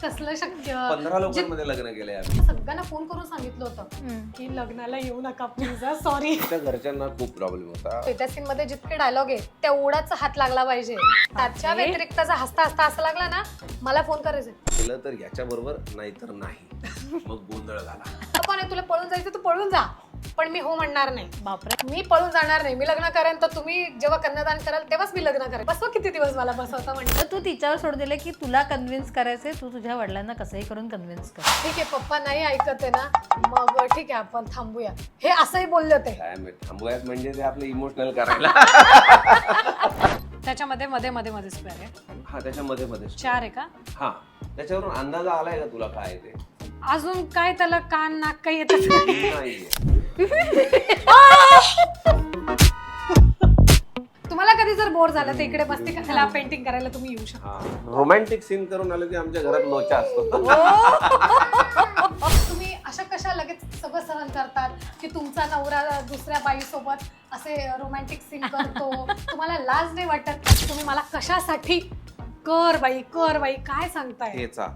कसलं शक्य? 15 लोकांमध्ये लग्न केलंय आम्ही. सगळ्यांना फोन करून सांगितलं होतं की लग्नाला येऊ नका प्लीज, सॉरी. त्या घरच्यांना खूप प्रॉब्लेम होता. त्या सीन मध्ये जितके डायलॉग आहे तेवढाच हात लागला पाहिजे. त्याच्या व्यतिरिक्त जर हसता हसता असं लागला ना, मला फोन करायचं. केलं तर याच्या बरोबर नाही तर नाही, मग गोंधळ झाला. पण तुला पळून जायचं तू पळून जा, पण मी हो म्हणणार नाही. बापरे. मी पळून जाणार नाही. मी लग्न करेन तर तुम्ही जेव्हा कन्यादान कराल तेव्हाच मी लग्न करेन. बसवा किती दिवस मला बसवता म्हणलं. तर तू तिच्यावर सोडून दिलं की तुला कन्व्हिन्स करायचंय, तू तुझ्या वडिलांना कसंही करून कन्व्हिन्स कर. ठीक आहे, पप्पा नाही ऐकत आहे ना, मग ठीक आहे आपण थांबूया. हे असंही बोलले होते. काय माहित, थांबूयात म्हणजे ते आपलं इमोशनल करायला. त्याच्यामध्ये मध्ये मध्ये मध्ये स्क्वेअर आहे. हा त्याच्यामध्ये मध्ये 4 आहे का? हा त्याच्यावरून अंदाज आलाय का तुला काय ते? अजून काय त्याला कान नाक काही येतात? नाहीये. तुम्हाला कधी जर बोर झालं तर इकडे मस्ती करायला, पेंटिंग करायला तुम्ही येऊ शकता. हा रोमॅन्टिक सीन करून आलं की आमच्या घरात लोचा असतो. तुम्ही अशा कशा लगेच सगळं सहन करतात की तुमचा नवरा दुसऱ्या बाईसोबत असे रोमॅन्टिक सीन करतो? तुम्हाला लाज नाही वाटत? तुम्ही मला कशासाठी कर बाई काय सांगताय? हेचा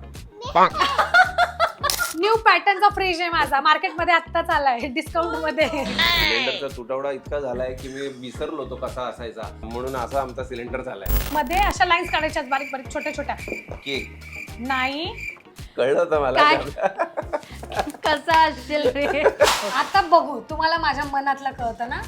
न्यू पॅटर्नचा फ्रीज आहे माझा, मार्केटमध्ये आत्ताच आलाय डिस्काउंट मध्ये. सिलेंडरचा तुटवडा इतका झालाय की मी विसरलो तो कसा असायचा, म्हणून असा आमचा सिलेंडर झालाय. मध्ये अशा लाईन्स काढायच्या बारीक बारीक छोट्या छोट्या. केक नाही कळलं होतं मला. कसा असेल रे? आता बघू, तुम्हाला माझ्या मनातलं कळतं ना.